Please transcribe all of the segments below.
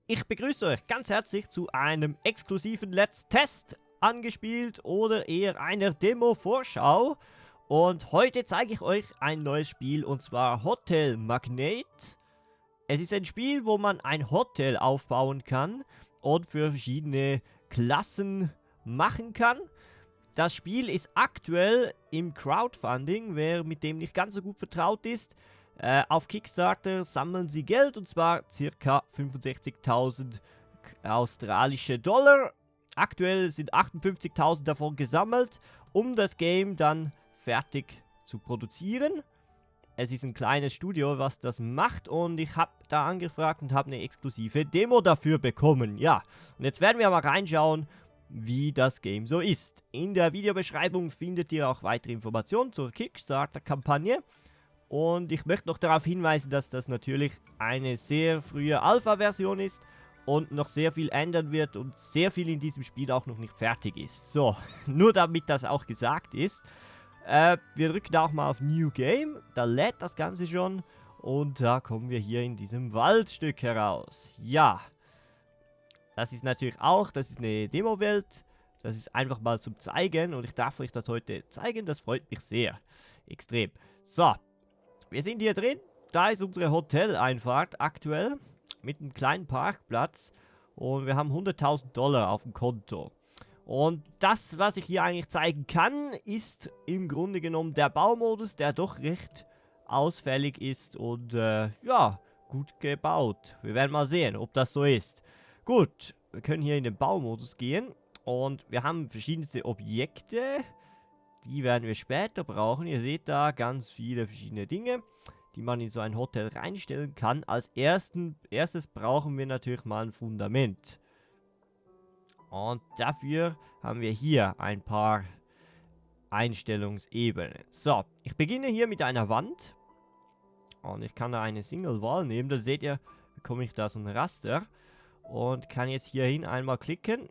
Ich begrüße euch ganz herzlich zu einem exklusiven Let's Test angespielt oder eher einer Demo-Vorschau. Und heute zeige ich euch ein neues Spiel und zwar Hotel Magnate. Es ist ein Spiel, wo man ein Hotel aufbauen kann und für verschiedene Klassen machen kann. Das Spiel ist aktuell im Crowdfunding, wer mit dem nicht ganz so gut vertraut ist. Auf Kickstarter sammeln sie Geld und zwar ca. 65.000 australische Dollar. Aktuell sind 58.000 davon gesammelt, um das Game dann fertig zu produzieren. Es ist ein kleines Studio, was das macht und ich habe da angefragt und habe eine exklusive Demo dafür bekommen. Ja, und jetzt werden wir mal reinschauen, wie das Game so ist. In der Videobeschreibung findet ihr auch weitere Informationen zur Kickstarter-Kampagne. Und ich möchte noch darauf hinweisen, dass das natürlich eine sehr frühe Alpha-Version ist und noch sehr viel ändern wird und sehr viel in diesem Spiel auch noch nicht fertig ist. So, nur damit das auch gesagt ist. Wir drücken auch mal auf New Game, da lädt das Ganze schon und da kommen wir hier in diesem Waldstück heraus. Ja, das ist natürlich auch, das ist eine Demo-Welt, das ist einfach mal zum Zeigen und ich darf euch das heute zeigen, das freut mich sehr, extrem. So, wir sind hier drin, da ist unsere Hoteleinfahrt aktuell mit einem kleinen Parkplatz und wir haben 100.000 Dollar auf dem Konto. Und das, was ich hier eigentlich zeigen kann, ist im Grunde genommen der Baumodus, der doch recht ausfällig ist und ja, gut gebaut. Wir werden mal sehen, ob das so ist. Gut, wir können hier in den Baumodus gehen und wir haben verschiedenste Objekte, die werden wir später brauchen. Ihr seht da ganz viele verschiedene Dinge, die man in so ein Hotel reinstellen kann. Als erstes brauchen wir natürlich mal ein Fundament. Und dafür haben wir hier ein paar Einstellungsebenen. So, ich beginne hier mit einer Wand. Und ich kann da eine Single Wall nehmen. Dann seht ihr, bekomme ich da so ein Raster. Und kann jetzt hierhin einmal klicken.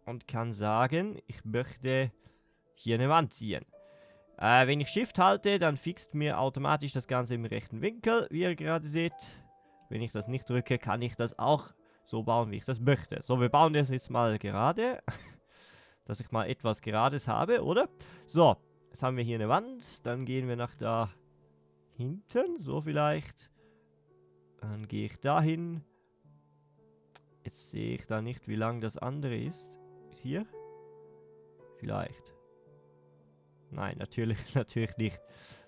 Und kann sagen, ich möchte hier eine Wand ziehen. Wenn ich Shift halte, dann fixt mir automatisch das Ganze im rechten Winkel, wie ihr gerade seht. Wenn ich das nicht drücke, kann ich das auch so bauen, wie ich das möchte. So, wir bauen das jetzt mal gerade. Dass ich mal etwas Gerades habe, oder? So, jetzt haben wir hier eine Wand. Dann gehen wir nach da hinten. So vielleicht. Dann gehe ich dahin. Jetzt sehe ich da nicht, wie lang das andere ist. Ist hier? Vielleicht. Nein, natürlich nicht.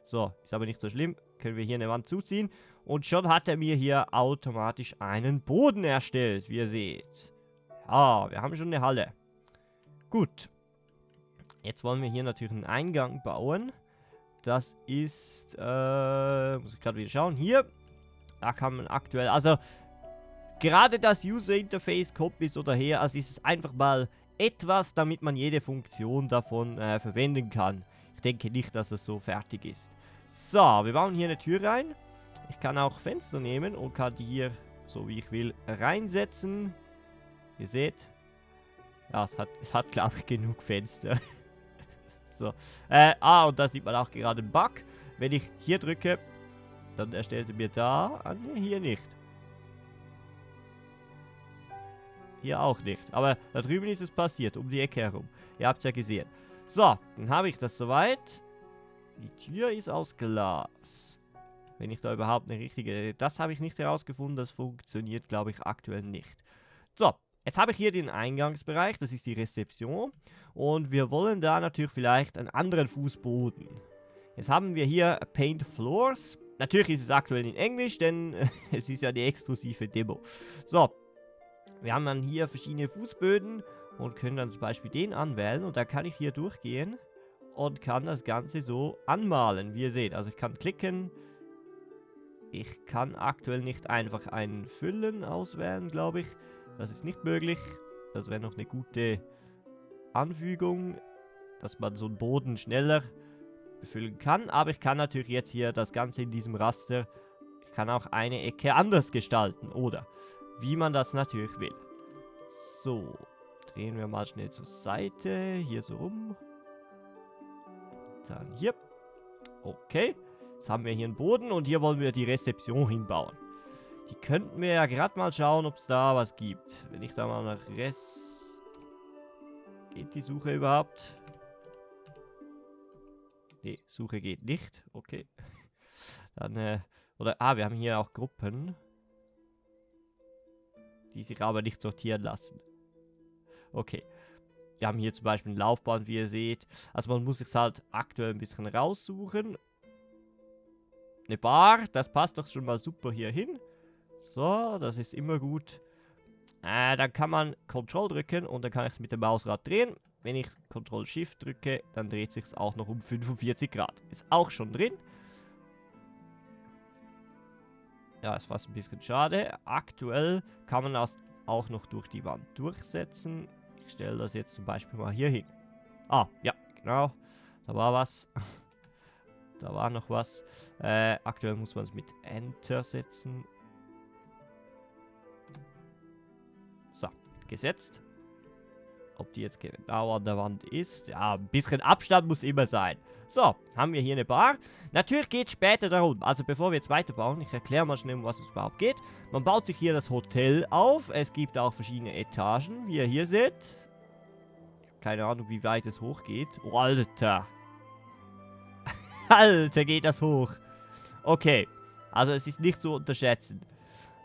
So, ist aber nicht so schlimm. Können wir hier eine Wand zuziehen. Und schon hat er mir hier automatisch einen Boden erstellt, wie ihr seht. Ja, wir haben schon eine Halle. Gut. Jetzt wollen wir hier natürlich einen Eingang bauen. Das ist, muss ich gerade wieder schauen. Hier, da kann man aktuell, also gerade das User Interface kommt bis oder her. Also ist es einfach mal etwas, damit man jede Funktion davon verwenden kann. Ich denke nicht, dass das so fertig ist. So, wir bauen hier eine Tür rein. Ich kann auch Fenster nehmen und kann die hier, so wie ich will, reinsetzen. Ihr seht. Ja, es hat glaube ich, genug Fenster. So. Und da sieht man auch gerade einen Bug. Wenn ich hier drücke, dann erstellt er mir da. Ne, hier nicht. Hier auch nicht. Aber da drüben ist es passiert, um die Ecke herum. Ihr habt es ja gesehen. So, dann habe ich das soweit. Die Tür ist aus Glas. Wenn ich da überhaupt eine richtige... Das habe ich nicht herausgefunden. Das funktioniert, glaube ich, aktuell nicht. So, jetzt habe ich hier den Eingangsbereich. Das ist die Rezeption. Und wir wollen da natürlich vielleicht einen anderen Fußboden. Jetzt haben wir hier Paint Floors. Natürlich ist es aktuell in Englisch, denn es ist ja die exklusive Demo. So, wir haben dann hier verschiedene Fußböden und können dann zum Beispiel den anwählen. Und da kann ich hier durchgehen und kann das Ganze so anmalen, wie ihr seht. Also ich kann klicken. Ich kann aktuell nicht einfach ein Füllen auswählen, glaube ich. Das ist nicht möglich. Das wäre noch eine gute Anfügung, dass man so einen Boden schneller befüllen kann. Aber ich kann natürlich jetzt hier das Ganze in diesem Raster, ich kann auch eine Ecke anders gestalten, oder? Wie man das natürlich will. So, drehen wir mal schnell zur Seite, hier so rum. Dann hier. Okay, jetzt haben wir hier einen Boden und hier wollen wir die Rezeption hinbauen. Die könnten wir ja gerade mal schauen, ob es da was gibt. Wenn ich da mal nach Geht die Suche überhaupt? Nee, Suche geht nicht. Okay. Dann, wir haben hier auch Gruppen, die sich aber nicht sortieren lassen. Okay. Wir haben hier zum Beispiel eine Laufbahn, wie ihr seht. Also man muss sich halt aktuell ein bisschen raussuchen. Eine Bar, das passt doch schon mal super hier hin. So, das ist immer gut. Dann kann man Ctrl drücken und dann kann ich es mit dem Mausrad drehen. Wenn ich Ctrl Shift drücke, dann dreht sich es auch noch um 45 Grad. Ist auch schon drin. Ja, ist fast ein bisschen schade. Aktuell kann man das auch noch durch die Wand durchsetzen. Ich stelle das jetzt zum Beispiel mal hier hin. Ah, ja, genau. Da war was. Da war noch was. Aktuell muss man es mit Enter setzen. So, gesetzt. Ob die jetzt genau an der Wand ist. Ja, ein bisschen Abstand muss immer sein. So, haben wir hier eine Bar. Natürlich geht es später darum. Also bevor wir jetzt weiterbauen, ich erkläre mal schnell, um was es überhaupt geht. Man baut sich hier das Hotel auf. Es gibt auch verschiedene Etagen, wie ihr hier seht. Keine Ahnung, wie weit es hochgeht. Oh, Alter. Alter, geht das hoch. Okay, also es ist nicht zu unterschätzen.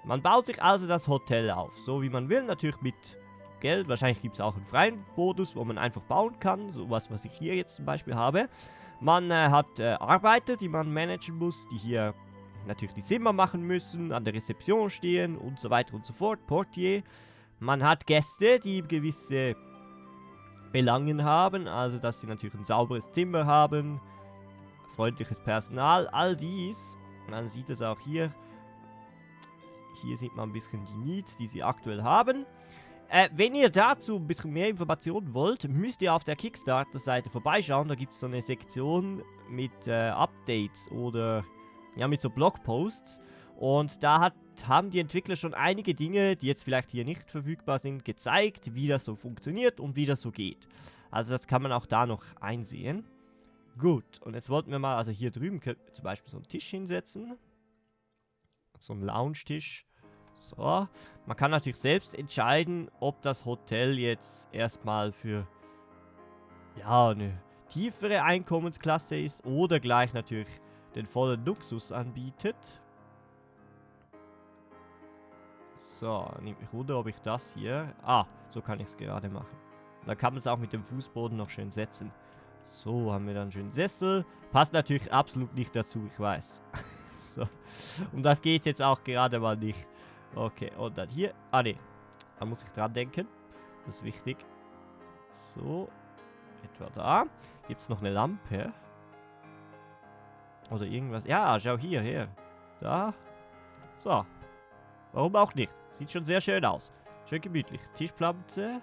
Man baut sich also das Hotel auf, so wie man will, natürlich mit Geld. Wahrscheinlich gibt es auch einen freien Modus, wo man einfach bauen kann, sowas, was ich hier jetzt zum Beispiel habe. Man hat Arbeiter, die man managen muss, die hier natürlich die Zimmer machen müssen, an der Rezeption stehen und so weiter und so fort, Portier. Man hat Gäste, die gewisse Belangen haben, also dass sie natürlich ein sauberes Zimmer haben, freundliches Personal, all dies. Man sieht es auch hier. Hier sieht man ein bisschen die Needs, die sie aktuell haben. Wenn ihr dazu ein bisschen mehr Informationen wollt, müsst ihr auf der Kickstarter-Seite vorbeischauen. Da gibt es so eine Sektion mit Updates oder ja, mit so Blogposts. Und da haben die Entwickler schon einige Dinge, die jetzt vielleicht hier nicht verfügbar sind, gezeigt, wie das so funktioniert und wie das so geht. Also das kann man auch da noch einsehen. Gut, und jetzt wollten wir mal, also hier drüben könnten wir zum Beispiel so einen Tisch hinsetzen. So einen Lounge-Tisch. So, man kann natürlich selbst entscheiden, ob das Hotel jetzt erstmal für ja, eine tiefere Einkommensklasse ist oder gleich natürlich den vollen Luxus anbietet. So, nimmt mich wunder, ob ich das hier... Ah, so kann ich es gerade machen. Und dann kann man es auch mit dem Fußboden noch schön setzen. So, haben wir dann einen schönen Sessel. Passt natürlich absolut nicht dazu, ich weiß. So, um das geht jetzt auch gerade mal nicht. Okay, und dann hier... Ah, ne. Da muss ich dran denken. Das ist wichtig. So. Etwa da. Gibt es noch eine Lampe? Oder irgendwas? Ja, schau hierher. Da. So. Warum auch nicht? Sieht schon sehr schön aus. Schön gemütlich. Tischpflanze.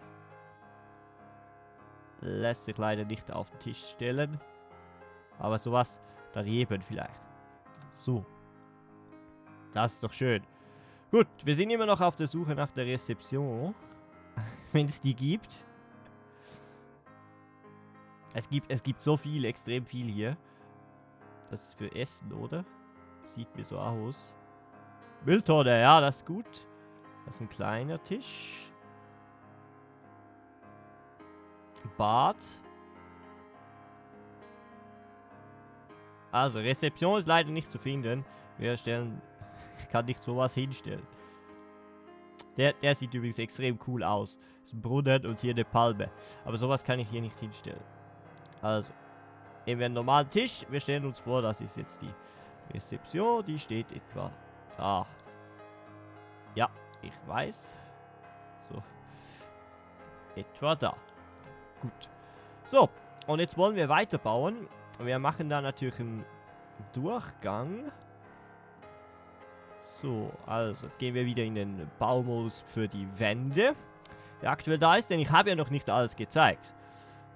Lässt sich leider nicht auf den Tisch stellen. Aber sowas daneben vielleicht. So. Das ist doch schön. Gut, wir sind immer noch auf der Suche nach der Rezeption. Wenn es die gibt. Es gibt so viel, extrem viel hier. Das ist für Essen, oder? Sieht mir so aus. Mülltonne, ja, das ist gut. Das ist ein kleiner Tisch. Bad. Also, Rezeption ist leider nicht zu finden. Wir stellen... Ich kann nicht sowas hinstellen. Der sieht übrigens extrem cool aus. Das ist ein Brunnen und hier eine Palme. Aber sowas kann ich hier nicht hinstellen. Also, nehmen wir einen normalen Tisch. Wir stellen uns vor, das ist jetzt die Rezeption. Die steht etwa da. Ja, ich weiß. So. Etwa da. Gut. So, und jetzt wollen wir weiterbauen. Wir machen da natürlich einen Durchgang. So, also, jetzt gehen wir wieder in den Baumodus für die Wände. Der aktuell da ist, denn ich habe ja noch nicht alles gezeigt.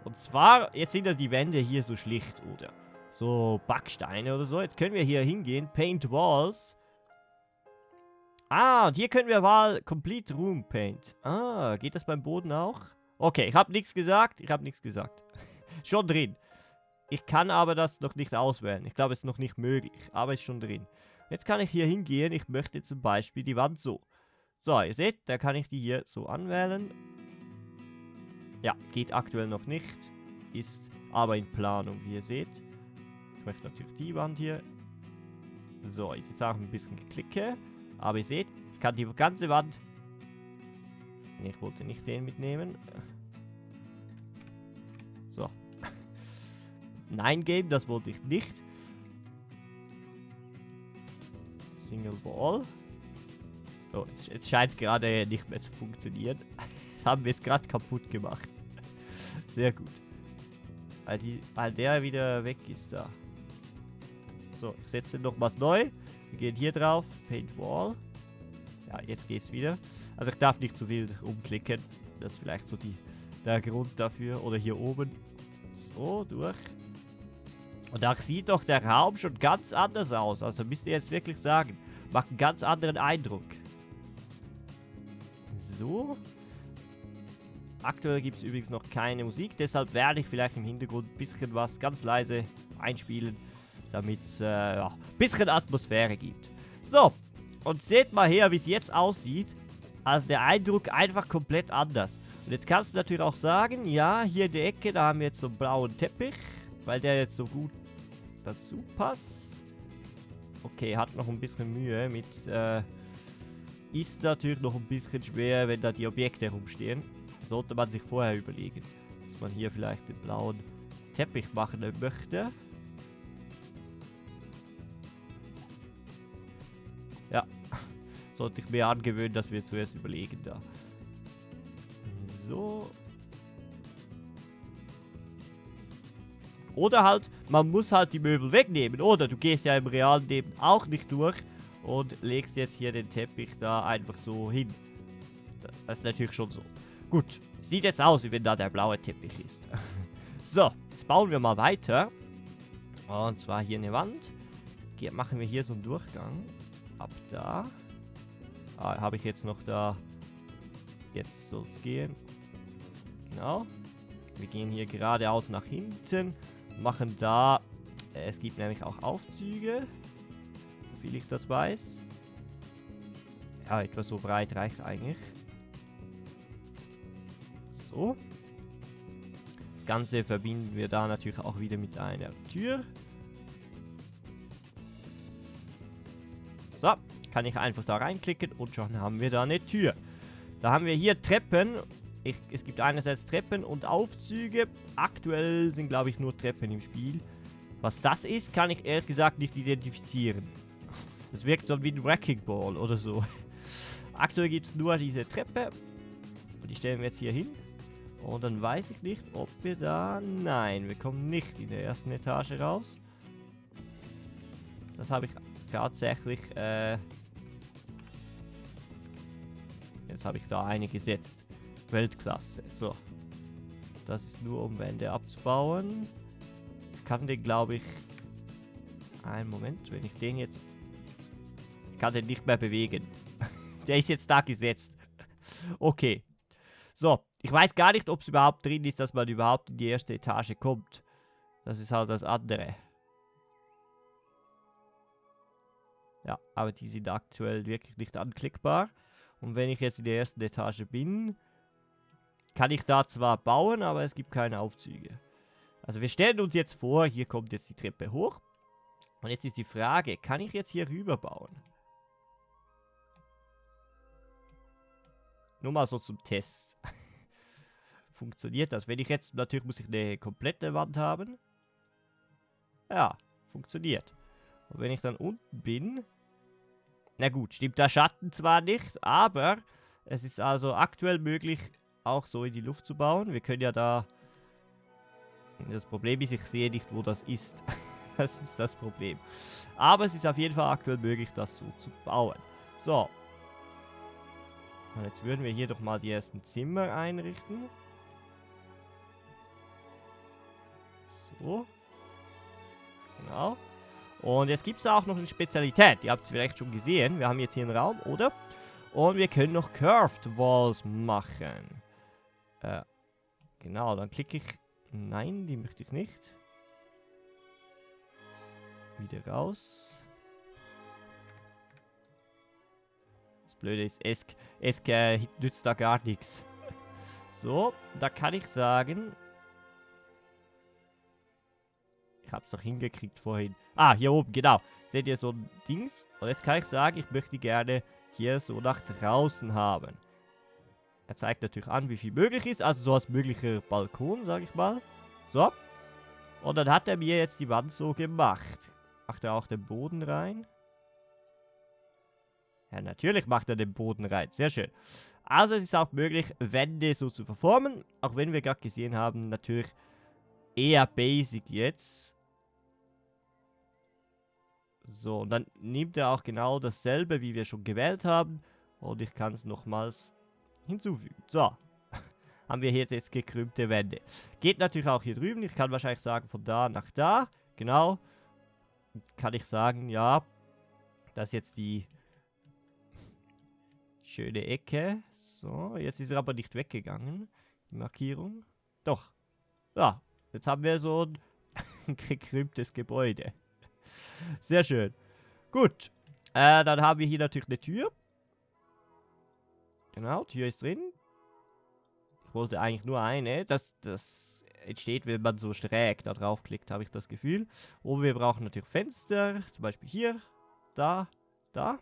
Und zwar, jetzt sind ja die Wände hier so schlicht, oder? So Backsteine oder so. Jetzt können wir hier hingehen. Paint Walls. Ah, und hier können wir mal Complete Room Paint. Ah, geht das beim Boden auch? Okay, ich habe nichts gesagt. Schon drin. Ich kann aber das noch nicht auswählen. Ich glaube, es ist noch nicht möglich. Aber ist schon drin. Jetzt kann ich hier hingehen. Ich möchte zum Beispiel die Wand so. So, ihr seht, da kann ich die hier so anwählen. Ja, geht aktuell noch nicht. Ist aber in Planung, wie ihr seht. Ich möchte natürlich die Wand hier. So, ist jetzt auch ein bisschen geklicke. Aber ihr seht, ich kann die ganze Wand... Ne, ich wollte nicht den mitnehmen. So. Nein geben, das wollte ich nicht. Single Wall. So, jetzt scheint es gerade nicht mehr zu funktionieren. Das haben wir es gerade kaputt gemacht. Sehr gut. Weil der wieder weg ist da. So, ich setze nochmals neu. Wir gehen hier drauf. Paint Wall. Ja, jetzt geht's wieder. Also ich darf nicht zu wild umklicken. Das ist vielleicht so der Grund dafür. Oder hier oben. So, durch. Und da sieht doch der Raum schon ganz anders aus. Also müsst ihr jetzt wirklich sagen. Macht einen ganz anderen Eindruck. So. Aktuell gibt es übrigens noch keine Musik. Deshalb werde ich vielleicht im Hintergrund ein bisschen was ganz leise einspielen. Damit es ja, ein bisschen Atmosphäre gibt. So. Und seht mal her, wie es jetzt aussieht. Also der Eindruck einfach komplett anders. Und jetzt kannst du natürlich auch sagen, ja, hier in der Ecke, da haben wir jetzt so einen blauen Teppich. Weil der jetzt so gut dazu passt. Okay, hat noch ein bisschen Mühe mit... ist natürlich noch ein bisschen schwer, wenn da die Objekte herumstehen. Sollte man sich vorher überlegen, dass man hier vielleicht den blauen Teppich machen möchte. Ja, sollte ich mir angewöhnen, dass wir zuerst überlegen da. So. Oder halt, man muss halt die Möbel wegnehmen. Oder du gehst ja im realen Leben auch nicht durch und legst jetzt hier den Teppich da einfach so hin. Das ist natürlich schon so. Gut, sieht jetzt aus, wie wenn da der blaue Teppich ist. So, jetzt bauen wir mal weiter. Und zwar hier eine Wand. Machen wir hier so einen Durchgang. Ab da. Habe ich jetzt noch da. Jetzt soll es gehen. Genau. Wir gehen hier geradeaus nach hinten. Machen da. Es gibt nämlich auch Aufzüge. Soviel ich das weiß. Ja, etwa so breit reicht eigentlich. So. Das Ganze verbinden wir da natürlich auch wieder mit einer Tür. So, kann ich einfach da reinklicken und schon haben wir da eine Tür. Da haben wir hier Treppen. Es gibt einerseits Treppen und Aufzüge. Aktuell sind, glaube ich, nur Treppen im Spiel. Was das ist, kann ich ehrlich gesagt nicht identifizieren. Das wirkt so wie ein Wrecking Ball oder so. Aktuell gibt es nur diese Treppe. Und die stellen wir jetzt hier hin. Und dann weiß ich nicht, ob wir da... Nein, wir kommen nicht in der ersten Etage raus. Das habe ich tatsächlich... Jetzt habe ich da eine gesetzt. Weltklasse. So. Das ist nur, um Wände abzubauen. Ich kann den, glaube ich... Einen Moment, wenn ich den jetzt... Ich kann den nicht mehr bewegen. Der ist jetzt da gesetzt. Okay. So. Ich weiß gar nicht, ob es überhaupt drin ist, dass man überhaupt in die erste Etage kommt. Das ist halt das andere. Ja, aber die sind aktuell wirklich nicht anklickbar. Und wenn ich jetzt in der ersten Etage bin, kann ich da zwar bauen, aber es gibt keine Aufzüge. Also wir stellen uns jetzt vor, hier kommt jetzt die Treppe hoch. Und jetzt ist die Frage, kann ich jetzt hier rüber bauen? Nur mal so zum Test. Funktioniert das? Wenn ich jetzt, natürlich muss ich eine komplette Wand haben. Ja, funktioniert. Und wenn ich dann unten bin... Na gut, stimmt der Schatten zwar nicht, aber es ist also aktuell möglich, auch so in die Luft zu bauen. Wir können ja da... Das Problem ist, ich sehe nicht, wo das ist. Das ist das Problem. Aber es ist auf jeden Fall aktuell möglich, das so zu bauen. So. Und jetzt würden wir hier doch mal die ersten Zimmer einrichten. So. Genau. Und jetzt gibt es auch noch eine Spezialität. Ihr habt es vielleicht schon gesehen. Wir haben jetzt hier einen Raum, oder? Und wir können noch Curved Walls machen. Genau, dann klicke ich... Nein, die möchte ich nicht. Wieder raus. Blöde ist, Esk nützt da gar nichts. So, da kann ich sagen... Ich hab's doch hingekriegt vorhin. Ah, hier oben, genau. Seht ihr so ein Dings? Und jetzt kann ich sagen, ich möchte gerne hier so nach draußen haben. Er zeigt natürlich an, wie viel möglich ist. Also so als möglicher Balkon, sag ich mal. So. Und dann hat er mir jetzt die Wand so gemacht. Macht er auch den Boden rein? Ja, natürlich macht er den Boden rein. Sehr schön. Also es ist auch möglich, Wände so zu verformen. Auch wenn wir gerade gesehen haben, natürlich eher basic jetzt. So, und dann nimmt er auch genau dasselbe, wie wir schon gewählt haben. Und ich kann es nochmals hinzufügen. So. Haben wir hier jetzt gekrümmte Wände. Geht natürlich auch hier drüben. Ich kann wahrscheinlich sagen, von da nach da. Genau. Kann ich sagen, ja. Das ist jetzt die schöne Ecke. So, jetzt ist er aber nicht weggegangen. Die Markierung. Doch. Ja, jetzt haben wir so ein gekrümmtes Gebäude. Sehr schön. Gut. Dann haben wir hier natürlich eine Tür. Genau, Tür ist drin. Ich wollte eigentlich nur eine. Das entsteht, wenn man so schräg da draufklickt, habe ich das Gefühl. Und wir brauchen natürlich Fenster. Zum Beispiel hier, da, da.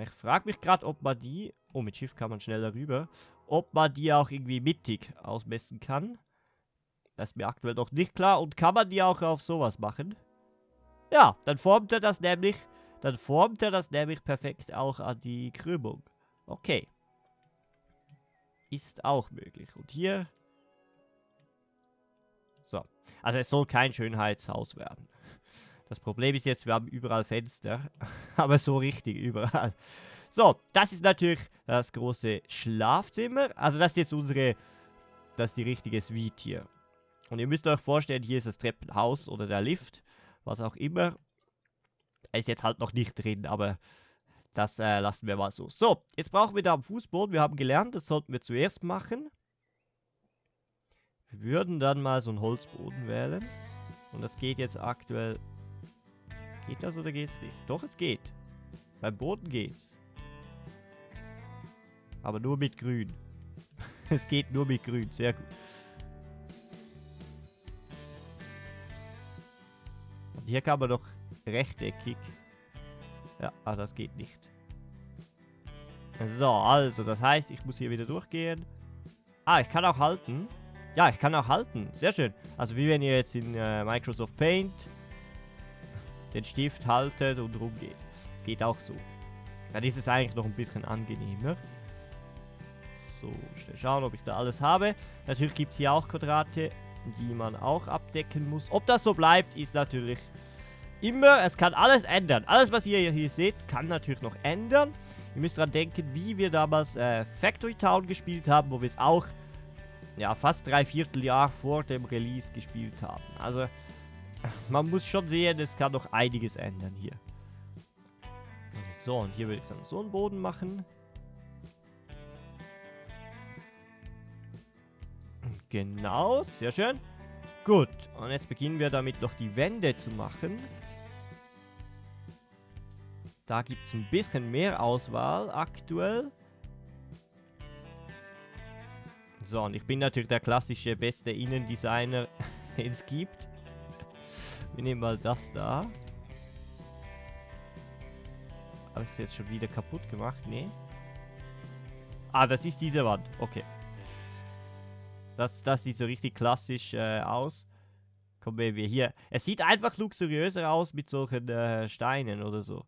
Ich frage mich gerade, ob man die... Oh, mit Shift kann man schneller rüber. Ob man die auch irgendwie mittig ausmessen kann. Das ist mir aktuell noch nicht klar. Und kann man die auch auf sowas machen? Ja, dann formt er das nämlich... Dann formt er das nämlich perfekt auch an die Krümmung. Okay. Ist auch möglich. Und hier... So. Also es soll kein Schönheitshaus werden. Das Problem ist jetzt, wir haben überall Fenster. Aber so richtig überall. So, das ist natürlich das große Schlafzimmer. Also das ist jetzt unsere... Das ist die richtige Suite hier. Und ihr müsst euch vorstellen, hier ist das Treppenhaus oder der Lift. Was auch immer. Ist jetzt halt noch nicht drin, aber das lassen wir mal so. So, jetzt brauchen wir da am Fußboden. Wir haben gelernt, das sollten wir zuerst machen. Wir würden dann mal so einen Holzboden wählen. Und das geht jetzt aktuell... Geht das oder geht's nicht? Doch, es geht. Beim Boden geht's. Aber nur mit Grün. Es geht nur mit Grün, sehr gut. Und hier kann man doch rechteckig. Ja, aber das geht nicht. So, also, das heißt, ich muss hier wieder durchgehen. Ah, ich kann auch halten. Ja, ich kann auch halten. Sehr schön. Also, wie wenn ihr jetzt in Microsoft Paint den Stift haltet und rumgeht. Das geht auch so. Dann ist es eigentlich noch ein bisschen angenehmer. So, schnell schauen, ob ich da alles habe. Natürlich gibt es hier auch Quadrate, die man auch abdecken muss. Ob das so bleibt, ist natürlich immer, es kann alles ändern. Alles, was ihr hier seht, kann natürlich noch ändern. Ihr müsst dran denken, wie wir damals Factory Town gespielt haben, wo wir es auch ja, fast 3/4 Jahr vor dem Release gespielt haben. Also, man muss schon sehen, es kann noch einiges ändern hier. So, und hier würde ich dann so einen Boden machen. Genau, sehr schön. Gut, und jetzt beginnen wir damit noch die Wände zu machen. Da gibt es ein bisschen mehr Auswahl aktuell. So, und ich bin natürlich der klassische beste Innendesigner, den es gibt. Wir nehmen mal das da. Habe ich es jetzt schon wieder kaputt gemacht? Nee. Ah, das ist diese Wand. Okay. Das sieht so richtig klassisch aus. Kommen wir hier. Es sieht einfach luxuriöser aus mit solchen Steinen oder so.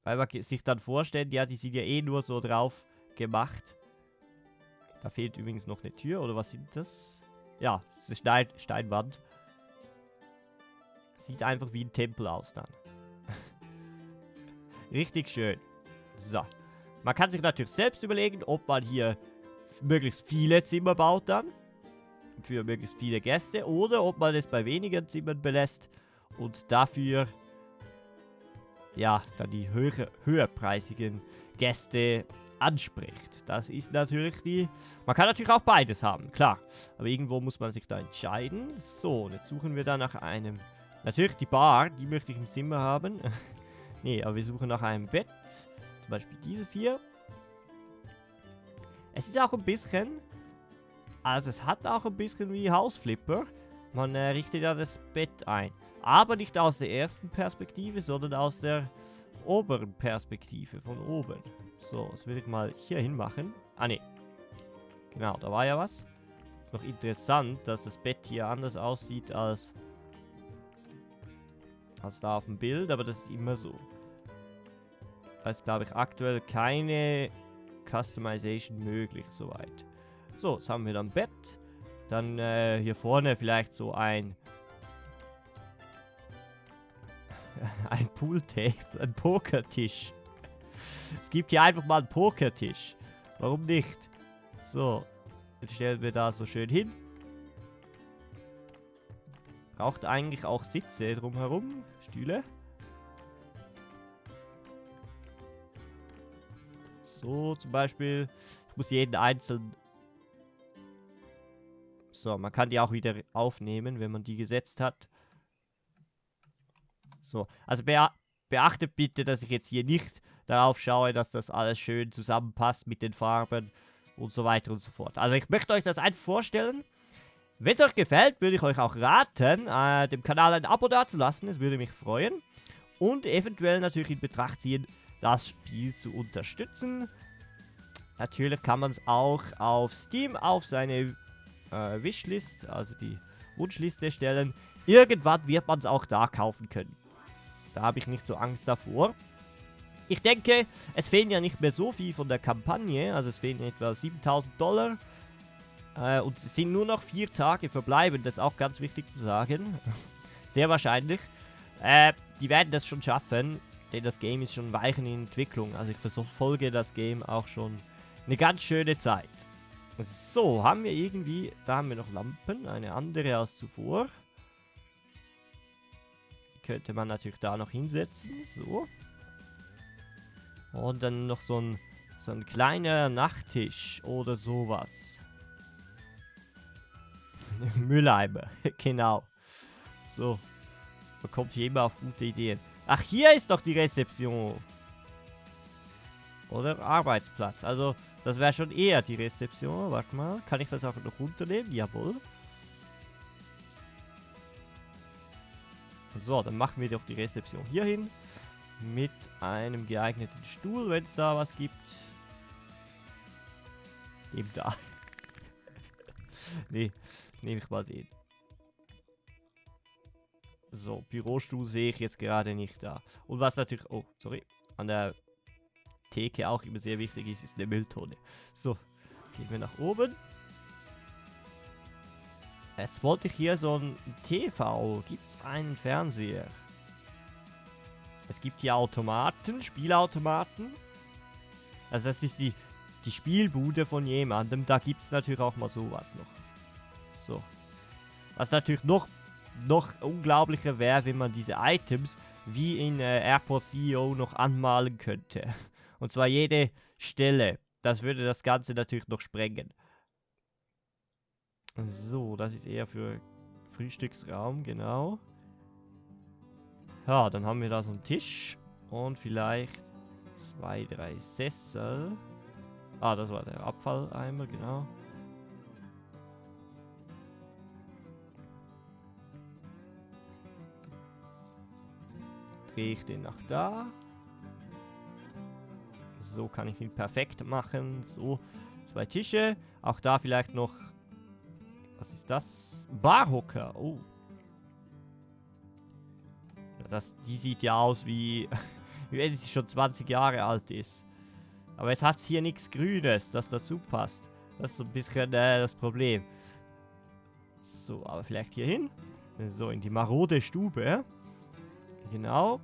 Weil man sich dann vorstellt, ja, die sind ja eh nur so drauf gemacht. Da fehlt übrigens noch eine Tür, oder was sind das? Ja, das ist eine Steinwand. Sieht einfach wie ein Tempel aus dann. Richtig schön. So. Man kann sich natürlich selbst überlegen, ob man hier möglichst viele Zimmer baut dann. Für möglichst viele Gäste. Oder ob man es bei wenigen Zimmern belässt. Und dafür, ja, dann die höherpreisigen Gäste anspricht. Das ist natürlich die... Man kann natürlich auch beides haben, klar. Aber irgendwo muss man sich da entscheiden. So, und jetzt suchen wir da nach einem... Natürlich die Bar, die möchte ich im Zimmer haben. Nee, aber wir suchen nach einem Bett. Zum Beispiel dieses hier. Es ist auch ein bisschen... Also es hat auch ein bisschen wie Hausflipper. Man richtet ja das Bett ein. Aber nicht aus der ersten Perspektive, sondern aus der oberen Perspektive, von oben. So, das will ich mal hier hin machen. Ah, ne. Genau, da war ja was. Ist noch interessant, dass das Bett hier anders aussieht als da auf dem Bild, aber das ist immer so. Da ist, glaube ich, aktuell keine Customization möglich, soweit. So, jetzt haben wir dann Bett. Dann hier vorne vielleicht so ein Pooltable, ein Pokertisch. Es gibt hier einfach mal einen Pokertisch. Warum nicht? So, jetzt stellen wir da so schön hin. Braucht eigentlich auch Sitze drumherum, Stühle. So, zum Beispiel. Ich muss jeden einzeln... So, man kann die auch wieder aufnehmen, wenn man die gesetzt hat. So, also beachtet bitte, dass ich jetzt hier nicht darauf schaue, dass das alles schön zusammenpasst mit den Farben und so weiter und so fort. Also ich möchte euch das einfach vorstellen. Wenn es euch gefällt, würde ich euch auch raten, dem Kanal ein Abo dazulassen. Es würde mich freuen. Und eventuell natürlich in Betracht ziehen, das Spiel zu unterstützen. Natürlich kann man es auch auf Steam auf seine Wishlist, also die Wunschliste stellen. Irgendwann wird man es auch da kaufen können. Da habe ich nicht so Angst davor. Ich denke, es fehlen ja nicht mehr so viel von der Kampagne. Also es fehlen etwa $7.000. Und es sind nur noch 4 Tage verbleibend. Das ist auch ganz wichtig zu sagen. Sehr wahrscheinlich. Die werden das schon schaffen. Denn das Game ist schon Weichen in Entwicklung. Also ich verfolge das Game auch schon eine ganz schöne Zeit. So, haben wir irgendwie... Da haben wir noch Lampen. Eine andere als zuvor. Die könnte man natürlich da noch hinsetzen. So. Und dann noch so ein kleiner Nachttisch oder sowas. Mülleimer. Genau. So. Man kommt hier immer auf gute Ideen. Ach, hier ist doch die Rezeption. Oder Arbeitsplatz. Also, das wäre schon eher die Rezeption. Warte mal. Kann ich das auch noch runternehmen? Jawohl. So, dann machen wir doch die Rezeption hier hin. Mit einem geeigneten Stuhl, wenn es da was gibt. Eben da. Nee, nehme ich mal den. So, Bürostuhl sehe ich jetzt gerade nicht da. Und was natürlich, oh, sorry, an der Theke auch immer sehr wichtig ist, ist eine Mülltonne. So, gehen wir nach oben. Jetzt wollte ich hier so ein TV. Gibt es einen Fernseher? Es gibt hier Automaten, Spielautomaten. Also das ist die Spielbude von jemandem. Da gibt es natürlich auch mal sowas noch. So. Was natürlich noch unglaublicher wäre, wenn man diese Items wie in Airport CEO noch anmalen könnte. Und zwar jede Stelle. Das würde das Ganze natürlich noch sprengen. So, das ist eher für Frühstücksraum, genau. Ja, dann haben wir da so einen Tisch. Und vielleicht 2, 3 Sessel. Ah, das war der Abfalleimer, genau. Drehe ich den nach da. So kann ich ihn perfekt machen. So, 2 Tische. Auch da vielleicht noch... Was ist das? Barhocker. Oh. Ja, die sieht ja aus wie wenn sie schon 20 Jahre alt ist. Aber jetzt hat es hier nichts Grünes, das dazu passt. Das ist so ein bisschen das Problem. So, aber vielleicht hier hin. So, in die marode Stube. Genau.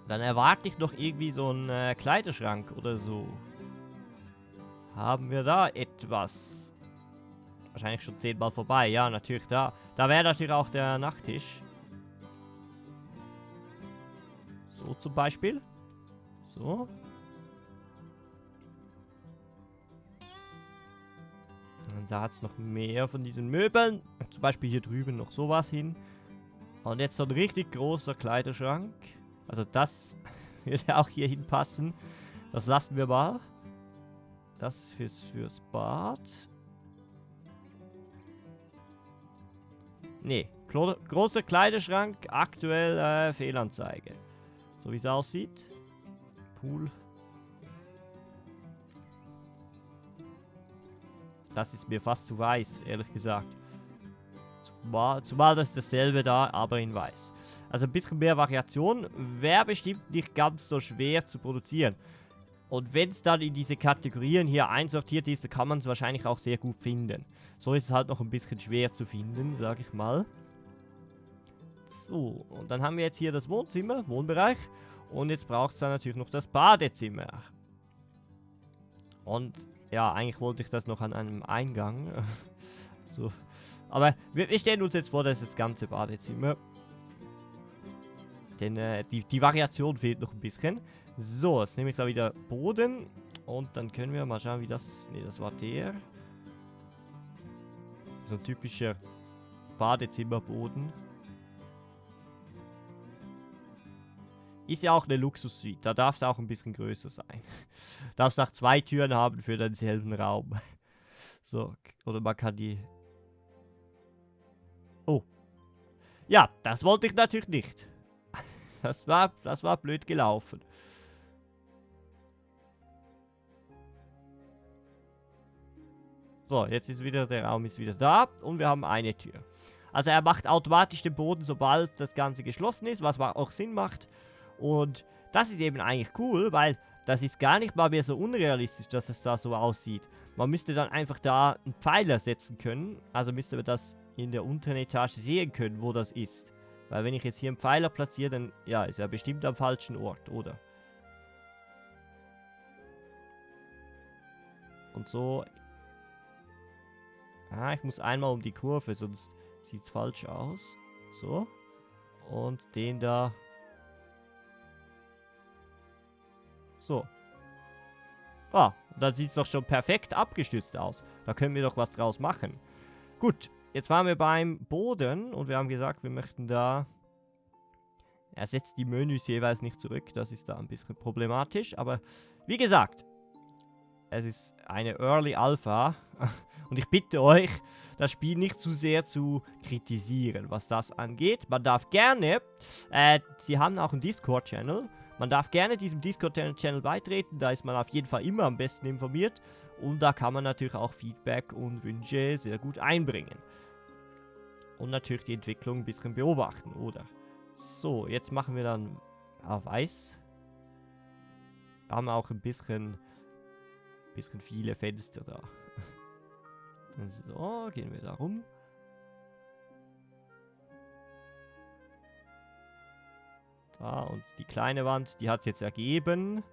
Dann erwarte ich noch irgendwie so einen Kleiderschrank oder so. Haben wir da etwas? Wahrscheinlich schon 10-mal vorbei. Ja, natürlich da. Da wäre natürlich auch der Nachttisch. So zum Beispiel. So. Und da hat es noch mehr von diesen Möbeln. Zum Beispiel hier drüben noch sowas hin. Und jetzt so ein richtig großer Kleiderschrank. Also das würde auch hier hinpassen. Das lassen wir mal. Das fürs Bad. Nee, großer Kleiderschrank, aktuell Fehlanzeige. So wie es aussieht. Pool. Das ist mir fast zu weiß, ehrlich gesagt. Zumal das ist dasselbe da, aber in weiß. Also ein bisschen mehr Variation wäre bestimmt nicht ganz so schwer zu produzieren. Und wenn es dann in diese Kategorien hier einsortiert ist, dann kann man es wahrscheinlich auch sehr gut finden. So ist es halt noch ein bisschen schwer zu finden, sage ich mal. So, und dann haben wir jetzt hier das Wohnzimmer, Wohnbereich. Und jetzt braucht es dann natürlich noch das Badezimmer. Und ja, eigentlich wollte ich das noch an einem Eingang. So. Aber wir stellen uns jetzt vor, das ist das ganze Badezimmer. Denn die Variation fehlt noch ein bisschen. So, jetzt nehme ich da wieder Boden. Und dann können wir mal schauen, wie das... Ne, das war der. So ein typischer Badezimmerboden. Ist ja auch eine Luxussuite. Da darf es auch ein bisschen größer sein. Darf es auch 2 Türen haben für denselben Raum. So, oder man kann die... Oh. Ja, das wollte ich natürlich nicht. Das war blöd gelaufen. So, jetzt ist wieder, der Raum ist wieder da und wir haben eine Tür. Also er macht automatisch den Boden, sobald das Ganze geschlossen ist, was auch Sinn macht. Und das ist eben eigentlich cool, weil das ist gar nicht mal mehr so unrealistisch, dass es da so aussieht. Man müsste dann einfach da einen Pfeiler setzen können. Also müsste man das in der unteren Etage sehen können, wo das ist. Weil wenn ich jetzt hier einen Pfeiler platziere, dann ja, ist er bestimmt am falschen Ort, oder? Und so... Ah, ich muss einmal um die Kurve, sonst sieht es falsch aus. So. Und den da... So. Ah, dann sieht es doch schon perfekt abgestützt aus. Da können wir doch was draus machen. Gut, jetzt waren wir beim Boden und wir haben gesagt, wir möchten da... Er setzt die Menüs jeweils nicht zurück, das ist da ein bisschen problematisch. Aber wie gesagt, es ist eine Early Alpha und ich bitte euch, das Spiel nicht zu sehr zu kritisieren, was das angeht. Man darf gerne, sie haben auch einen Discord-Channel, man darf gerne diesem Discord-Channel beitreten, da ist man auf jeden Fall immer am besten informiert und da kann man natürlich auch Feedback und Wünsche sehr gut einbringen. Und natürlich die Entwicklung ein bisschen beobachten, oder? So, jetzt machen wir dann weiß. Wir haben auch ein bisschen viele Fenster da. So, gehen wir da rum. Da, und die kleine Wand, die hat es jetzt ergeben.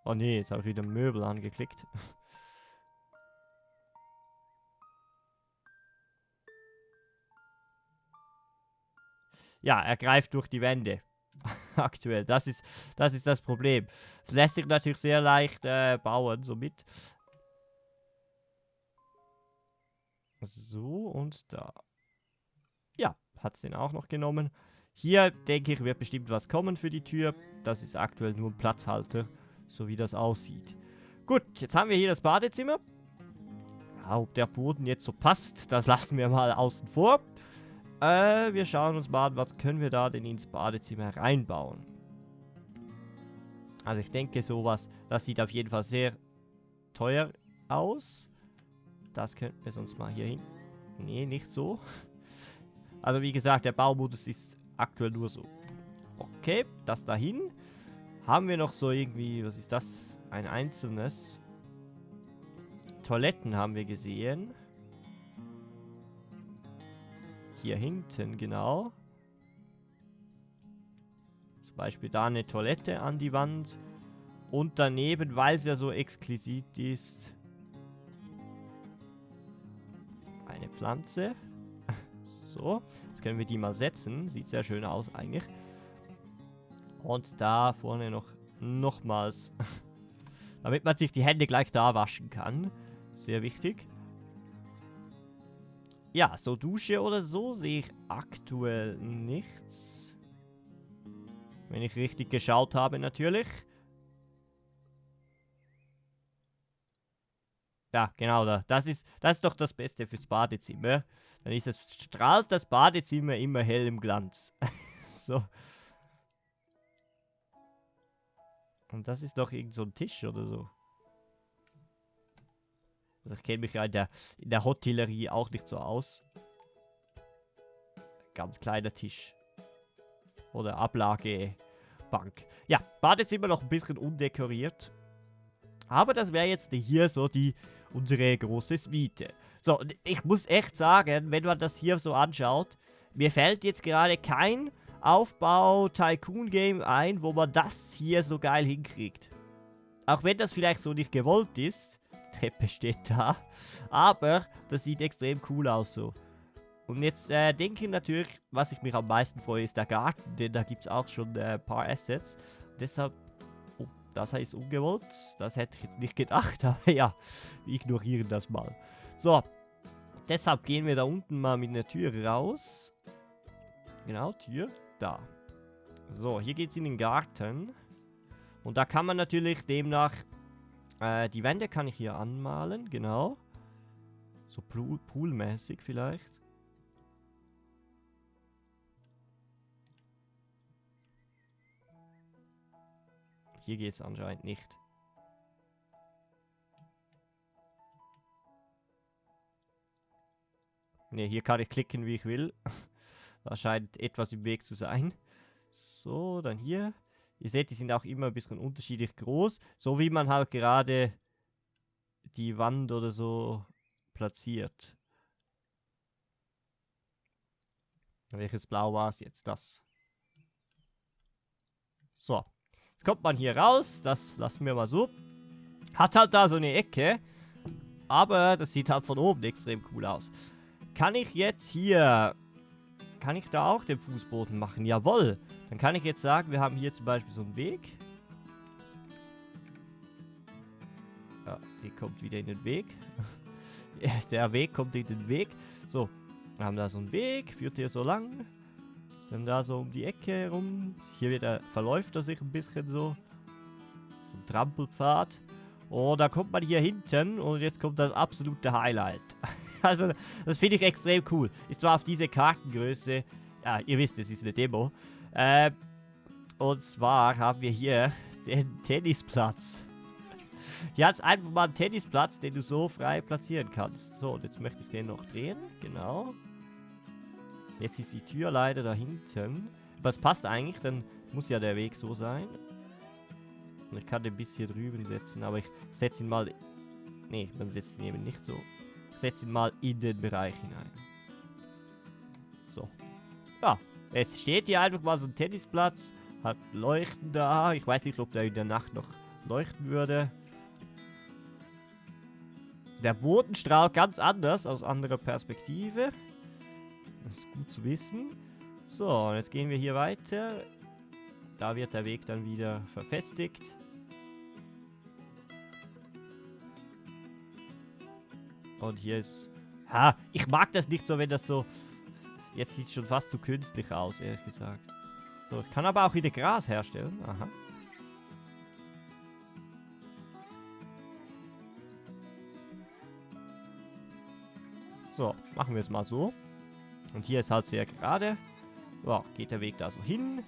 Oh nee, jetzt habe ich wieder Möbel angeklickt. Ja, er greift durch die Wände. Aktuell, das ist das Problem. Es lässt sich natürlich sehr leicht bauen, somit. So, und da. Ja, hat es den auch noch genommen. Hier, denke ich, wird bestimmt was kommen für die Tür. Das ist aktuell nur ein Platzhalter, so wie das aussieht. Gut, jetzt haben wir hier das Badezimmer. Ja, ob der Boden jetzt so passt, das lassen wir mal außen vor. Wir schauen uns mal an, was können wir da denn ins Badezimmer reinbauen. Also ich denke sowas, das sieht auf jeden Fall sehr teuer aus. Das könnten wir sonst mal hier hin. Nee, nicht so. Also wie gesagt, der Baumodus ist aktuell nur so. Okay, das dahin. Haben wir noch so irgendwie, was ist das? Ein einzelnes. Toiletten haben wir gesehen. Hier hinten, genau. Zum Beispiel da eine Toilette an die Wand. Und daneben, weil es ja so exquisit ist, eine Pflanze. So, jetzt können wir die mal setzen. Sieht sehr schön aus eigentlich. Und da vorne nochmals. Damit man sich die Hände gleich da waschen kann. Sehr wichtig. Ja, so Dusche oder so sehe ich aktuell nichts. Wenn ich richtig geschaut habe, natürlich. Ja, genau da. Das ist doch das Beste fürs Badezimmer. Dann strahlt das Badezimmer immer hell im Glanz. So. Und das ist doch irgend so ein Tisch oder so. Also ich kenne mich ja in der Hotellerie auch nicht so aus. Ganz kleiner Tisch. Oder Ablagebank. Ja, Badezimmer noch ein bisschen undekoriert. Aber das wäre jetzt hier so unsere große Suite. So, und ich muss echt sagen, wenn man das hier so anschaut, mir fällt jetzt gerade kein Aufbau-Tycoon-Game ein, wo man das hier so geil hinkriegt. Auch wenn das vielleicht so nicht gewollt ist. Die Treppe steht da. Aber das sieht extrem cool aus so. Und jetzt denke ich natürlich, was ich mich am meisten freue, ist der Garten. Denn da gibt es auch schon ein paar Assets. Deshalb, oh, das heißt ungewollt. Das hätte ich jetzt nicht gedacht. Aber ja, wir ignorieren das mal. So, deshalb gehen wir da unten mal mit einer Tür raus. Genau, Tür, da. So, hier geht es in den Garten. Und da kann man natürlich demnach, die Wände kann ich hier anmalen, genau. So poolmäßig vielleicht. Hier geht es anscheinend nicht. Ne, hier kann ich klicken, wie ich will. Da scheint etwas im Weg zu sein. So, dann hier. Ihr seht, die sind auch immer ein bisschen unterschiedlich groß. So wie man halt gerade die Wand oder so platziert. Welches Blau war es jetzt? Das. So. Jetzt kommt man hier raus. Das lassen wir mal so. Hat halt da so eine Ecke. Aber das sieht halt von oben extrem cool aus. Kann ich jetzt hier... Kann ich da auch den Fußboden machen? Jawohl. Dann kann ich jetzt sagen, wir haben hier zum Beispiel so einen Weg. Ja, die kommt wieder in den Weg. Der Weg kommt in den Weg. So, wir haben da so einen Weg, führt hier so lang. Dann da so um die Ecke rum. Hier verläuft er sich ein bisschen so. So ein Trampelpfad. Und da kommt man hier hinten und jetzt kommt das absolute Highlight. Also, das finde ich extrem cool. Ist zwar auf diese Kartengröße, ja, ihr wisst, es ist eine Demo. Und zwar haben wir hier den Tennisplatz. Hier hat es einfach mal einen Tennisplatz, den du so frei platzieren kannst. So, und jetzt möchte ich den noch drehen. Genau. Jetzt ist die Tür leider da hinten. Aber es passt eigentlich, dann muss ja der Weg so sein. Und ich kann den bis hier drüben setzen, aber ich setze ihn mal... Nee, man setzt ihn eben nicht so. Ich setze ihn mal in den Bereich hinein. So. Ja, jetzt steht hier einfach mal so ein Tennisplatz. Hat Leuchten da. Ich weiß nicht, ob der in der Nacht noch leuchten würde. Der Boden strahlt ganz anders, aus anderer Perspektive. Das ist gut zu wissen. So, und jetzt gehen wir hier weiter. Da wird der Weg dann wieder verfestigt. Und hier ist... Ha, ich mag das nicht so, wenn das so... Jetzt sieht es schon fast zu künstlich aus, ehrlich gesagt. So, ich kann aber auch wieder Gras herstellen. Aha. So, machen wir es mal so. Und hier ist halt sehr gerade. So, geht der Weg da so hin.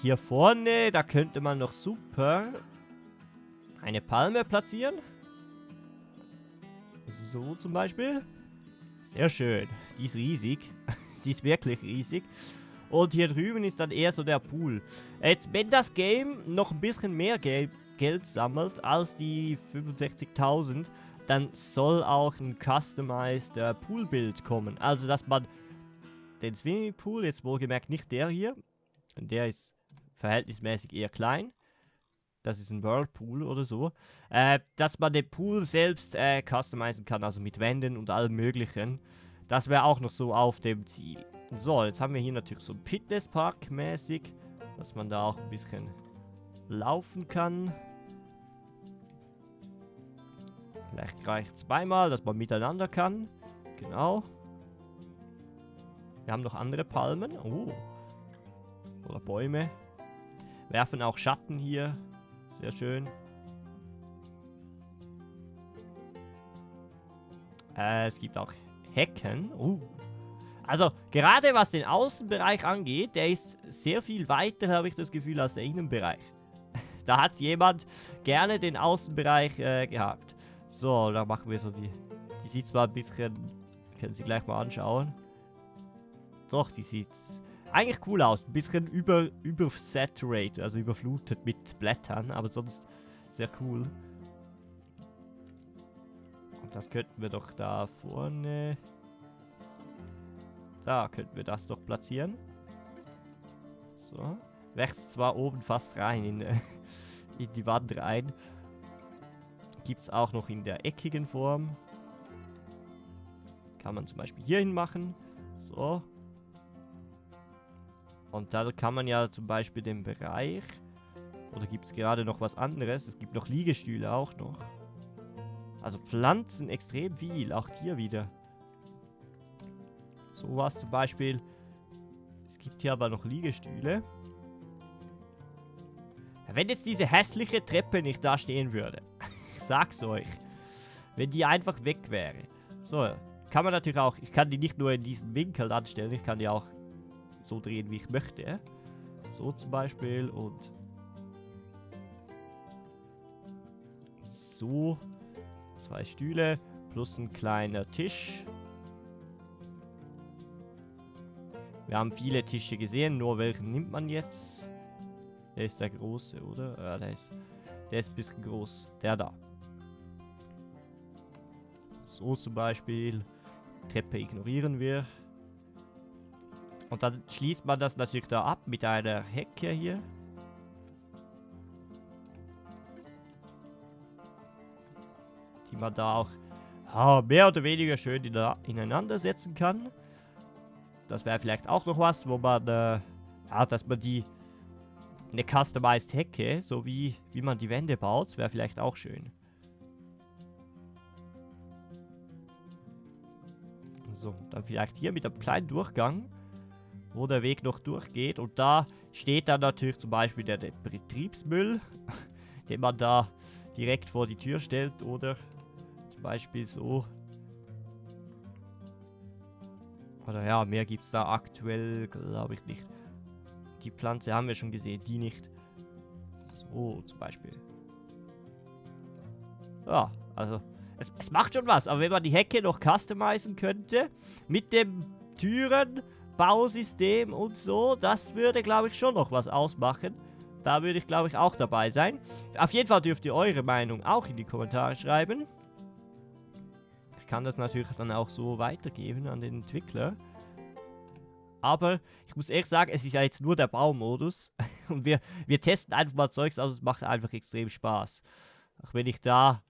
Hier vorne, da könnte man noch super eine Palme platzieren. So zum Beispiel. Sehr schön. Die ist riesig. Die ist wirklich riesig. Und hier drüben ist dann eher so der Pool. Jetzt, wenn das Game noch ein bisschen mehr Geld sammelt als die 65.000, dann soll auch ein Customized Poolbild kommen. Also, dass man den Swimmingpool, jetzt wohlgemerkt nicht der hier, der ist verhältnismäßig eher klein. Das ist ein Whirlpool oder so. Dass man den Pool selbst customizen kann, also mit Wänden und allem möglichen. Das wäre auch noch so auf dem Ziel. So, jetzt haben wir hier natürlich so ein Fitnesspark mäßig, dass man da auch ein bisschen laufen kann. Vielleicht reicht es zweimal, dass man miteinander kann. Genau. Wir haben noch andere Palmen. Oh. Oder Bäume. Werfen auch Schatten hier. Sehr schön. Es gibt auch Hecken. Also, gerade was den Außenbereich angeht, der ist sehr viel weiter, habe ich das Gefühl, als der Innenbereich. Da hat jemand gerne den Außenbereich gehabt. So, da machen wir so die... Die sieht zwar ein bisschen... Können Sie gleich mal anschauen. Doch, die sieht eigentlich cool aus. Ein bisschen übersaturated, also überflutet mit Blättern, aber sonst sehr cool. Und das könnten wir doch da vorne... Da könnten wir das doch platzieren. So. Wächst zwar oben fast rein in die Wand rein. Gibt es auch noch in der eckigen Form. Kann man zum Beispiel hier hin machen. So. Und da kann man ja zum Beispiel den Bereich... Oder gibt es gerade noch was anderes? Es gibt noch Liegestühle auch noch. Also Pflanzen extrem viel. Auch hier wieder. So was zum Beispiel. Es gibt hier aber noch Liegestühle. Ja, wenn jetzt diese hässliche Treppe nicht da stehen würde. Ich sag's euch. Wenn die einfach weg wäre. So, kann man natürlich auch... Ich kann die nicht nur in diesen Winkel anstellen. Ich kann die auch so drehen, wie ich möchte. So zum Beispiel und... So. 2 Stühle plus ein kleiner Tisch. Wir haben viele Tische gesehen, nur welchen nimmt man jetzt? Der ist der große, oder? Ja, der ist ein bisschen groß. Der da. So zum Beispiel. Treppe ignorieren wir. Und dann schließt man das natürlich da ab mit einer Hecke hier. Die man da auch mehr oder weniger schön ineinander setzen kann. Das wäre vielleicht auch noch was, wo man, dass man eine customized Hecke, so wie man die Wände baut, wäre vielleicht auch schön. So, dann vielleicht hier mit einem kleinen Durchgang, wo der Weg noch durchgeht. Und da steht dann natürlich zum Beispiel der Betriebsmüll, den man da direkt vor die Tür stellt. Oder zum Beispiel so. Oder ja, mehr gibt es da aktuell, glaube ich, nicht. Die Pflanze haben wir schon gesehen, die nicht. So, zum Beispiel. Ja, also, es macht schon was. Aber wenn man die Hecke noch customizen könnte, mit dem Türenbausystem und so, das würde, glaube ich, schon noch was ausmachen. Da würde ich, glaube ich, auch dabei sein. Auf jeden Fall dürft ihr eure Meinung auch in die Kommentare schreiben. Ich kann das natürlich dann auch so weitergeben an den Entwickler. Aber ich muss ehrlich sagen, es ist ja jetzt nur der Baumodus. Und wir testen einfach mal Zeugs aus. Es macht einfach extrem Spaß. Auch wenn ich da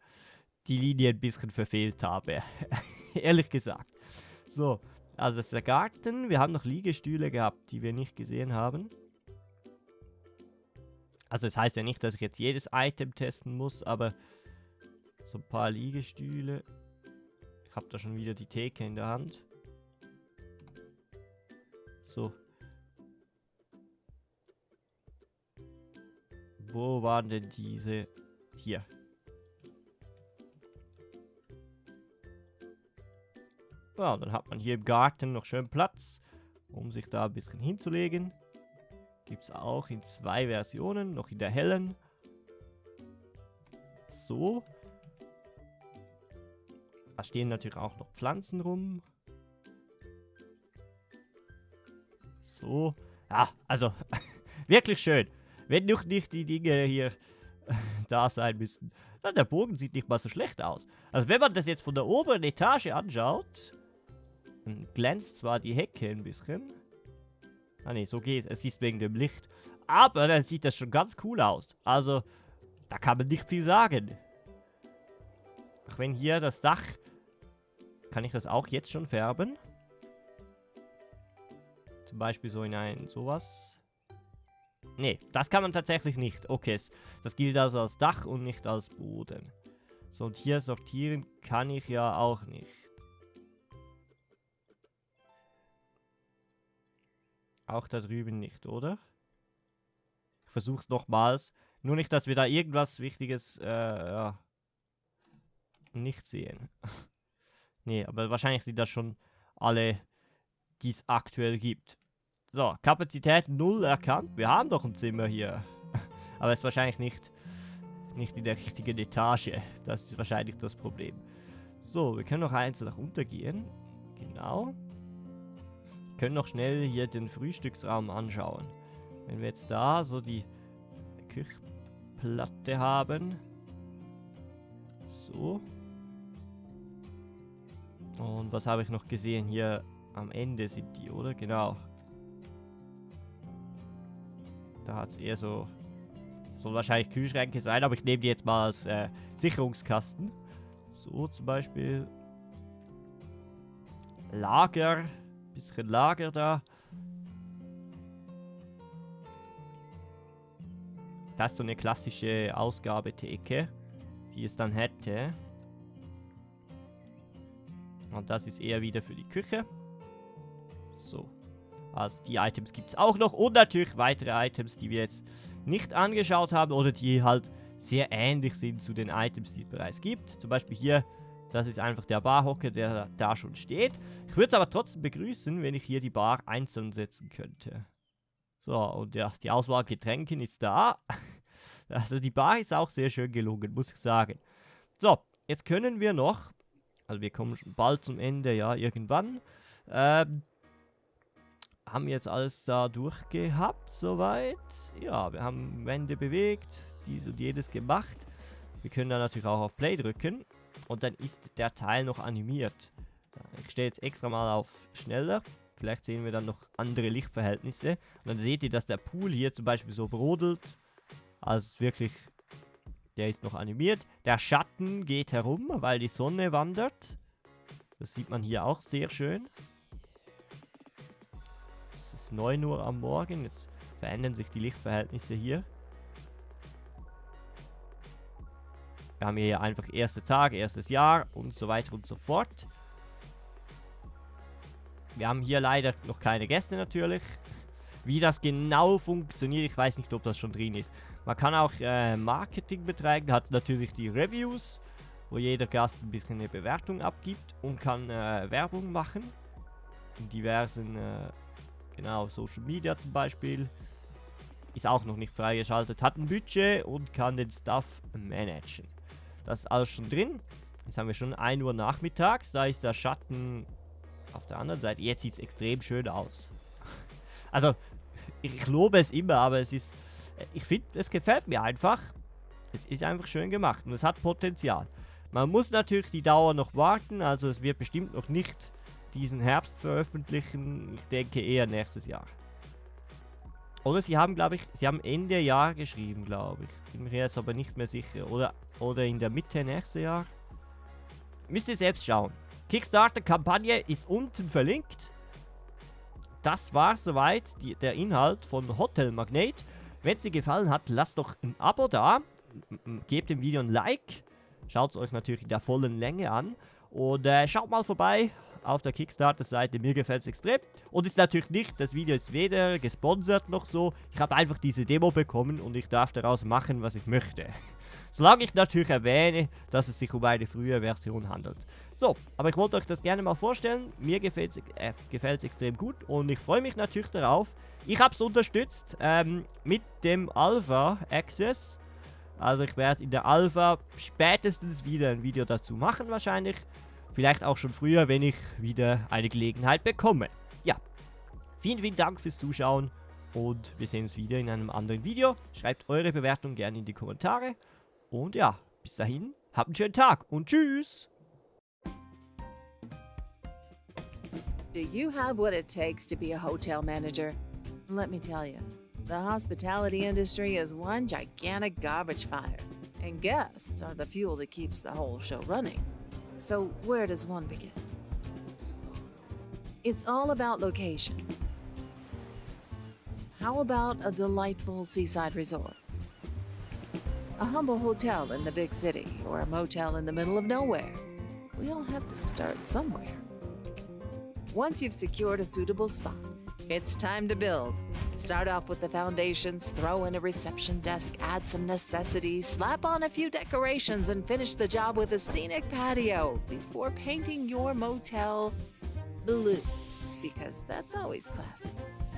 die Linie ein bisschen verfehlt habe. Ehrlich gesagt. So, also das ist der Garten. Wir haben noch Liegestühle gehabt, die wir nicht gesehen haben. Also das heißt ja nicht, dass ich jetzt jedes Item testen muss, aber so ein paar Liegestühle. Ich habe da schon wieder die Theke in der Hand. So. Wo waren denn diese? Hier. Ja, dann hat man hier im Garten noch schön Platz, um sich da ein bisschen hinzulegen. Gibt es auch in 2 Versionen, noch in der hellen. So. Da stehen natürlich auch noch Pflanzen rum. So. Ja, also wirklich schön. Wenn noch nicht die Dinge hier da sein müssten. Dann der Bogen sieht nicht mal so schlecht aus. Also wenn man das jetzt von der oberen Etage anschaut, dann glänzt zwar die Hecke ein bisschen. Ah ne, so geht es. Es ist wegen dem Licht. Aber dann sieht das schon ganz cool aus. Also, da kann man nicht viel sagen. Auch wenn hier das Dach... Kann ich das auch jetzt schon färben? Zum Beispiel so in ein sowas. Ne, das kann man tatsächlich nicht. Okay, das gilt also als Dach und nicht als Boden. So, und hier sortieren kann ich ja auch nicht. Auch da drüben nicht, oder? Ich versuch's nochmals. Nur nicht, dass wir da irgendwas Wichtiges ja, nicht sehen. Nee, aber wahrscheinlich sind das schon alle, die es aktuell gibt. So, Kapazität 0 erkannt. Wir haben doch ein Zimmer hier. Aber es ist wahrscheinlich nicht in der richtigen Etage. Das ist wahrscheinlich das Problem. So, wir können noch eins nach unten gehen. Genau. Wir können noch schnell hier den Frühstücksraum anschauen. Wenn wir jetzt da so die Küchenplatte haben. So. Und was habe ich noch gesehen? Hier am Ende sind die, oder? Genau. Da hat es eher so... Soll wahrscheinlich Kühlschränke sein, aber ich nehme die jetzt mal als Sicherungskasten. So zum Beispiel. Lager. Bisschen Lager da. Das ist so eine klassische Ausgabetheke, die es dann hätte. Und das ist eher wieder für die Küche. So. Also die Items gibt es auch noch. Und natürlich weitere Items, die wir jetzt nicht angeschaut haben. Oder die halt sehr ähnlich sind zu den Items, die es bereits gibt. Zum Beispiel hier, das ist einfach der Barhocker, der da schon steht. Ich würde es aber trotzdem begrüßen, wenn ich hier die Bar einzeln setzen könnte. So, und ja, die Auswahl Getränken ist da. Also die Bar ist auch sehr schön gelungen, muss ich sagen. So, jetzt können wir noch, also wir kommen schon bald zum Ende, ja, irgendwann. Haben jetzt alles da durchgehabt, soweit. Ja, wir haben Wände bewegt, dies und jedes gemacht. Wir können dann natürlich auch auf Play drücken. Und dann ist der Teil noch animiert. Ich stelle jetzt extra mal auf schneller. Vielleicht sehen wir dann noch andere Lichtverhältnisse. Und dann seht ihr, dass der Pool hier zum Beispiel so brodelt. Also es ist wirklich, der ist noch animiert. Der Schatten geht herum, weil die Sonne wandert. Das sieht man hier auch sehr schön. Es ist 9 Uhr am Morgen. Jetzt verändern sich die Lichtverhältnisse hier. Wir haben hier einfach erster Tag, erstes Jahr und so weiter und so fort. Wir haben hier leider noch keine Gäste natürlich. Wie das genau funktioniert, ich weiß nicht, ob das schon drin ist. Man kann auch Marketing betreiben, hat natürlich die Reviews, wo jeder Gast ein bisschen eine Bewertung abgibt und kann Werbung machen. In diversen, genau, Social Media zum Beispiel. Ist auch noch nicht freigeschaltet, hat ein Budget und kann den Stuff managen. Das ist alles schon drin. Jetzt haben wir schon 1 Uhr nachmittags. Da ist der Schatten auf der anderen Seite. Jetzt sieht es extrem schön aus. Also, ich lobe es immer, aber es ist... Ich finde, es gefällt mir einfach. Es ist einfach schön gemacht und es hat Potenzial. Man muss natürlich die Dauer noch warten. Also, es wird bestimmt noch nicht diesen Herbst veröffentlichen. Ich denke eher nächstes Jahr. Oder sie haben, glaube ich, sie haben Ende Jahr geschrieben, glaube ich. Bin mir jetzt aber nicht mehr sicher. Oder in der Mitte nächstes Jahr. Müsst ihr selbst schauen. Kickstarter-Kampagne ist unten verlinkt. Das war soweit der Inhalt von Hotel Magnate. Wenn es dir gefallen hat, lasst doch ein Abo da. Gebt dem Video ein Like. Schaut es euch natürlich in der vollen Länge an. Und schaut mal vorbei auf der Kickstarter-Seite. Mir gefällt es extrem. Und ist natürlich nicht, das Video ist weder gesponsert noch so. Ich habe einfach diese Demo bekommen und ich darf daraus machen, was ich möchte. Solange ich natürlich erwähne, dass es sich um eine frühe Version handelt. So, aber ich wollte euch das gerne mal vorstellen. Mir gefällt es extrem gut und ich freue mich natürlich darauf. Ich habe es unterstützt mit dem Alpha Access. Also ich werde in der Alpha spätestens wieder ein Video dazu machen wahrscheinlich. Vielleicht auch schon früher, wenn ich wieder eine Gelegenheit bekomme. Ja, vielen Dank fürs Zuschauen und wir sehen uns wieder in einem anderen Video. Schreibt eure Bewertung gerne in die Kommentare. Und ja, bis dahin, habt einen schönen Tag und tschüss! Do you have what it takes to be a hotel manager? Let me tell you, the hospitality industry is one gigantic garbage fire, and guests are the fuel that keeps the whole show running. So where does one begin? It's all about location. How about a delightful seaside resort? A humble hotel in the big city, or a motel in the middle of nowhere? We all have to start somewhere. Once you've secured a suitable spot, It's time to build. Start off with the foundations, throw in a reception desk, add some necessities, slap on a few decorations, and finish the job with a scenic patio before painting your motel blue, because that's always classy.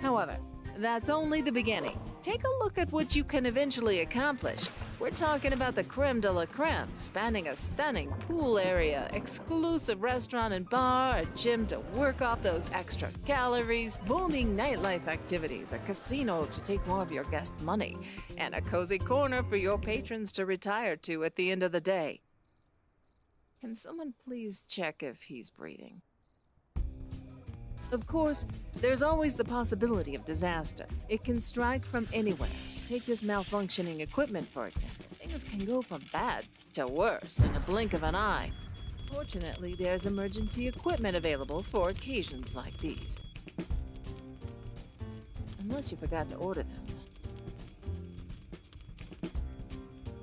However, that's only the beginning. Take a look at what you can eventually accomplish. We're talking about the creme de la creme, spanning a stunning pool area, exclusive restaurant and bar, a gym to work off those extra calories, booming nightlife activities, a casino to take more of your guests' money, and a cozy corner for your patrons to retire to at the end of the day. Can someone please check if he's breathing? Of course, there's always the possibility of disaster. It can strike from anywhere. Take this malfunctioning equipment, for example. Things can go from bad to worse in a blink of an eye. Fortunately, there's emergency equipment available for occasions like these. Unless you forgot to order them.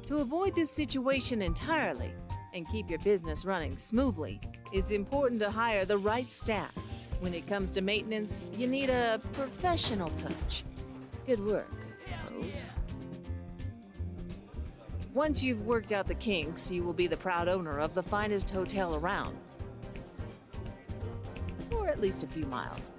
To avoid this situation entirely and keep your business running smoothly, it's important to hire the right staff. When it comes to maintenance, you need a professional touch. Good work, I suppose. Once you've worked out the kinks, you will be the proud owner of the finest hotel around. For at least a few miles.